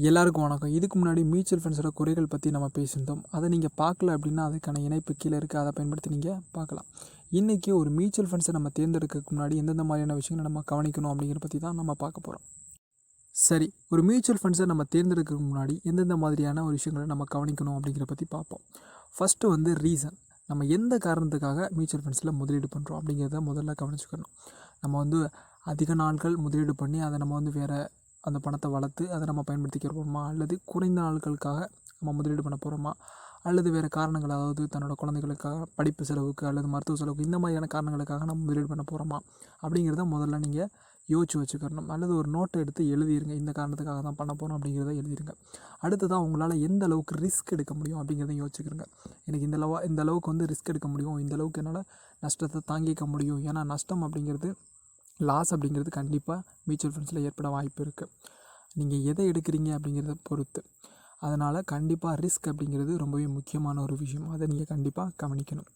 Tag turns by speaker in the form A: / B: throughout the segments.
A: எல்லாருக்கும் வணக்கம். இதுக்கு முன்னாடி மியூச்சுவல் ஃபண்ட்ஸோட குறைகள் பற்றி நம்ம பேசியிருந்தோம். அதை நீங்கள் பார்க்கல அப்படின்னா அதுக்கான இணைப்பு கீழே இருக்குது, அதை பயன்படுத்தி நீங்கள் பார்க்கலாம். இன்றைக்கி ஒரு மியூச்சுவல் ஃபண்ட்ஸை நம்ம தேர்ந்தெடுக்கிறதுக்கு முன்னாடி எந்தெந்த மாதிரியான விஷயங்களை நம்ம கவனிக்கணும் அப்படிங்கிற பற்றி தான் நம்ம பார்க்க போகிறோம். சரி, ஒரு மியூச்சுவல் ஃபண்ட்ஸை நம்ம தேர்ந்தெடுக்கிறதுக்கு முன்னாடி எந்தெந்த மாதிரியான ஒரு விஷயங்களை நம்ம கவனிக்கணும் அப்படிங்கிற பற்றி பார்ப்போம். First reason. நம்ம எந்த காரணத்துக்காக மியூச்சுவல் ஃபண்ட்ஸில் முதலீடு பண்ணுறோம் அப்படிங்கிறத முதல்ல கவனிச்சுக்கணும். நம்ம அதிக நாட்கள் முதலீடு பண்ணி அதை நம்ம வேறு அந்த பணத்தை வளர்த்து அதை நம்ம பயன்படுத்திக்க போகிறோமா, அல்லது குறைந்த நாட்களுக்காக நம்ம முதலீடு பண்ண போகிறோமா, அல்லது வேறு காரணங்கள், அதாவது தன்னோட குழந்தைகளுக்காக படிப்பு செலவுக்கு அல்லது மருத்துவ செலவுக்கு, இந்த மாதிரியான காரணங்களுக்காக நம்ம முதலீடு பண்ண போகிறோமா அப்படிங்கிறத முதல்ல நீங்கள் யோசிச்சு வச்சுக்கணும். அல்லது ஒரு நோட்டை எடுத்து எழுதிடுங்க, இந்த காரணத்துக்காக தான் பண்ண போகிறோம் அப்படிங்கிறத எழுதிடுங்க. அடுத்ததான் உங்களால் எந்த அளவுக்கு ரிஸ்க் எடுக்க முடியும் அப்படிங்கிறத யோசிச்சுக்கிறங்க. எனக்கு இந்த அளவுக்கு ரிஸ்க் எடுக்க முடியும், இந்த அளவுக்கு என்னால் நஷ்டத்தை தாங்கிக்க முடியும். ஏன்னா நஷ்டம் அப்படிங்கிறது, லாஸ் அப்படிங்கிறது கண்டிப்பாக மியூச்சுவல் ஃபண்ட்ஸில் ஏற்பட வாய்ப்பு இருக்குது. நீங்கள் எதை எடுக்கிறீங்க அப்படிங்கிறத பொறுத்து. அதனால் கண்டிப்பாக ரிஸ்க் அப்படிங்கிறது ரொம்பவே முக்கியமான ஒரு விஷயம். அதை நீங்கள் கண்டிப்பாக கவனிக்கணும்.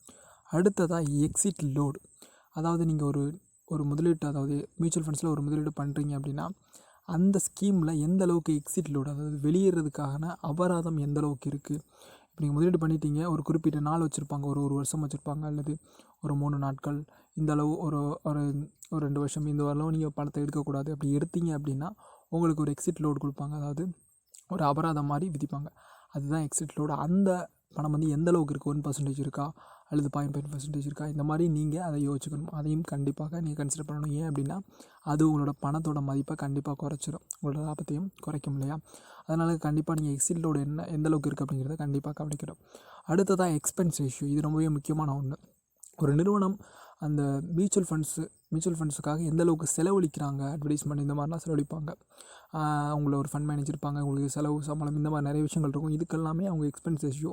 A: அடுத்ததாக எக்ஸிட் லோடு. அதாவது நீங்கள் ஒரு முதலீட்டு, அதாவது மியூச்சுவல் ஃபண்ட்ஸில் ஒரு முதலீடு பண்ணுறீங்க அப்படின்னா அந்த ஸ்கீமில் எந்த அளவுக்கு எக்ஸிட் லோடு, அதாவது வெளியேறதுக்கான அபராதம் எந்த அளவுக்கு இருக்குது. இப்போ நீங்கள் முதலீடு பண்ணிட்டீங்க, ஒரு குறிப்பிட்ட நாள் வச்சுருப்பாங்க, ஒரு வருஷம் வச்சுருப்பாங்க, அல்லது ஒரு 3 நாட்கள், இந்த அளவு ஒரு ஒரு ஒரு 2 வருஷம், இந்த அளவு நீங்கள் பணத்தை எடுக்கக்கூடாது. அப்படி எடுத்தீங்க அப்படின்னா உங்களுக்கு ஒரு எக்ஸிட் லோடு கொடுப்பாங்க, அதாவது ஒரு அபராதம் மாதிரி விதிப்பாங்க. அதுதான் எக்ஸிட் லோடு. அந்த பணம் எந்த அளவுக்கு இருக்குது, 1% இருக்கா அல்லது 0.5% இருக்கா, இந்த மாதிரி நீங்கள் அதை யோசிச்சுக்கணும். அதையும் கண்டிப்பாக நீங்கள் கன்சிடர் பண்ணணும். ஏன் அப்படின்னா அது உங்களோட பணத்தோட மதிப்பை கண்டிப்பாக குறைச்சிடும், உங்களோட லாபத்தையும் குறைக்கும் இல்லையா. அதனால் கண்டிப்பாக நீங்கள் எக்ஸிட் லோடு எந்த அளவுக்கு இருக்குது அப்படிங்கிறத கண்டிப்பாக கவனிக்கணும். அடுத்ததாக எக்ஸ்பென்ஸ் ரேஷியோ. இது ரொம்பவே முக்கியமான ஒன்று. ஒரு நிறுவனம் அந்த மியூச்சுவல் ஃபண்ட்ஸுக்காக எந்த அளவுக்கு செலவழிக்கிறாங்க, அட்வர்டைஸ்மெண்ட் இந்த மாதிரிலாம் செலவழிப்பாங்க. அவங்கள ஒரு ஃபண்ட் மேனேஜர் இருப்பாங்க, உங்களுக்கு செலவு சம்பளம் இந்த மாதிரி நிறைய விஷயங்கள் இருக்கும். இதுக்கெல்லாமே அவங்க எக்ஸ்பென்ஸ் ரேஷியோ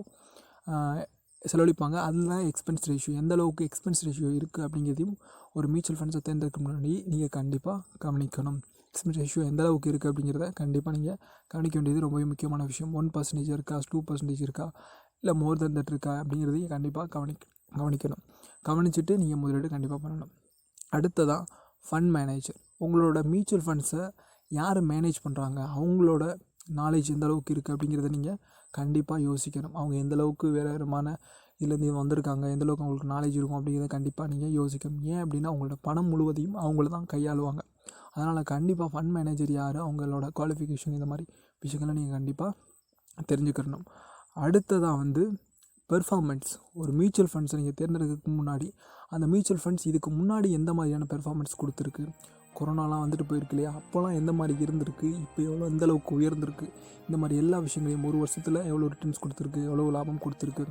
A: செலவழிப்பாங்க. அதுதான் எக்ஸ்பென்ஸ் ரேஷியோ. எந்த அளவுக்கு எக்ஸ்பென்ஸ் ரேஷியோ இருக்குது அப்படிங்கிறதையும் ஒரு மியூச்சுவல் ஃபண்ட்ஸை தேர்ந்தெடுக்க முன்னாடி நீங்கள் கண்டிப்பாக கவனிக்கணும். எக்ஸ்பென்ஸ் ரேஷியோ எந்த அளவுக்கு இருக்குது அப்படிங்கிறத கண்டிப்பாக நீங்கள் கவனிக்க வேண்டியது ரொம்பவே முக்கியமான விஷயம். 1% இருக்கா, 2% இருக்கா, இல்லை மோர் தென் தட் இருக்கா அப்படிங்கிறதையும் கண்டிப்பாக கவனிக்கணும். கவனிச்சுட்டு நீங்கள் முதலீடு கண்டிப்பாக பண்ணணும். அடுத்ததாக ஃபண்ட் மேனேஜர். உங்களோட மியூச்சுவல் ஃபண்ட்ஸை யார் மேனேஜ் பண்ணுறாங்க, அவங்களோட நாலேஜ் எந்த அளவுக்கு இருக்குது அப்படிங்கிறத நீங்கள் கண்டிப்பாக யோசிக்கணும். அவங்க எந்த அளவுக்கு வேறு விதமான இதுலேருந்து வந்திருக்காங்க, எந்த அளவுக்கு அவங்களுக்கு நாலேஜ் இருக்கும் அப்படிங்கிறத கண்டிப்பாக நீங்கள் யோசிக்கணும். ஏன் அப்படின்னா அவங்களோட பணம் முழுவதையும் அவங்கள தான் கையாளுவாங்க. அதனால் கண்டிப்பாக ஃபண்ட் மேனேஜர் யார், அவங்களோட குவாலிஃபிகேஷன், இந்த மாதிரி விஷயங்களை நீங்கள் கண்டிப்பாக தெரிஞ்சுக்கணும். அடுத்ததாக பெர்ஃபார்மன்ஸ். ஒரு மியூச்சுவல் ஃபண்ட்ஸை நீங்கள் தேர்ந்தெடுக்கிறதுக்கு முன்னாடி அந்த மியூச்சுவல் ஃபண்ட்ஸ் இதுக்கு முன்னாடி எந்த மாதிரியான பெர்ஃபார்மன்ஸ் கொடுத்துருக்கு, கொரோனாலாம் போயிருக்கு இல்லையா, அப்போலாம் எந்த மாதிரி இருந்திருக்கு, இப்போ எந்த அளவுக்கு உயர்ந்திருக்கு, இந்த மாதிரி எல்லா விஷயங்களையும், ஒரு வருஷத்தில் எவ்வளோ ரிட்டர்ன்ஸ் கொடுத்துருக்கு, எவ்வளோ லாபம் கொடுத்துருக்கு,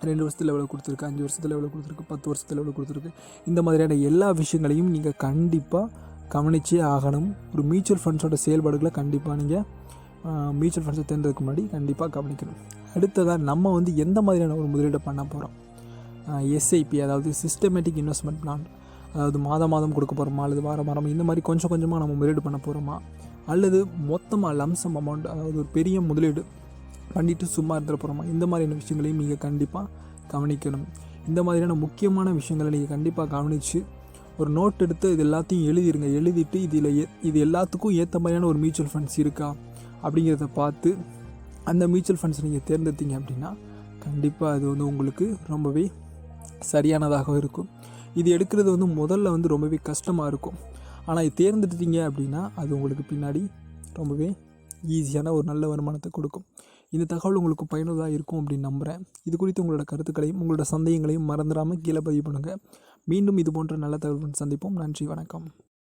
A: 2 வருஷத்தில் எவ்வளோ கொடுத்துருக்கு, 5 வருஷத்தில் எவ்வளோ கொடுத்துருக்கு, 10 வருஷத்தில் எவ்வளோ கொடுத்துருக்கு, இந்த மாதிரியான எல்லா விஷயங்களையும் நீங்கள் கண்டிப்பாக கவனிச்சே ஆகணும். ஒரு மியூச்சுவல் ஃபண்ட்ஸோட செயல்பாடுகளை கண்டிப்பாக நீங்கள் மியூச்சுவல் ஃபண்ட்ஸை தேர்ந்தெடுக்க முன்னாடி கண்டிப்பாக கவனிக்கணும். அடுத்ததாக நம்ம எந்த மாதிரியான ஒரு முதலீடு பண்ண போகிறோம். எஸ்ஐபி, அதாவது சிஸ்டமேட்டிக் இன்வெஸ்ட்மெண்ட் பிளான், அதாவது மாதம் கொடுக்க போகிறோமா, அல்லது வாரம் இந்த மாதிரி கொஞ்சம் கொஞ்சமாக நம்ம முதலீடு பண்ண போகிறோமா, அல்லது மொத்தமாக லம்சம் அமௌண்ட், அதாவது ஒரு பெரிய முதலீடு பண்ணிவிட்டு சும்மா இருந்துட போகிறோமா, இந்த மாதிரியான விஷயங்களையும் நீங்கள் கண்டிப்பாக கவனிக்கணும். இந்த மாதிரியான முக்கியமான விஷயங்களை நீங்கள் கண்டிப்பாக கவனித்து ஒரு நோட் எடுத்து இது எல்லாத்தையும் எழுதிடுங்க. எழுதிட்டு இது எல்லாத்துக்கும் ஏற்ற மாதிரியான ஒரு மியூச்சுவல் ஃபண்ட்ஸ் இருக்கா அப்படிங்கிறத பார்த்து அந்த மியூச்சுவல் ஃபண்ட்ஸ் நீங்கள் தேர்ந்தெடுத்தீங்க அப்படின்னா கண்டிப்பாக அது உங்களுக்கு ரொம்பவே சரியானதாக இருக்கும். இது எடுக்கிறது முதல்ல ரொம்பவே கஷ்டமாக இருக்கும். ஆனால் இது தேர்ந்தெடுத்தீங்க அப்படின்னா அது உங்களுக்கு பின்னாடி ரொம்பவே ஈஸியான ஒரு நல்ல வருமானத்தை கொடுக்கும். இந்த தகவல் உங்களுக்கு பயனுள்ளதாக இருக்கும் அப்படின்னு நம்புகிறேன். இது குறித்து உங்களோட கருத்துக்களையும் உங்களோட சந்தேகங்களையும் மறந்துடாமல் கீழே பதிவு பண்ணுங்கள். மீண்டும் இது போன்ற நல்ல தகவல் சந்திப்போம். நன்றி, வணக்கம்.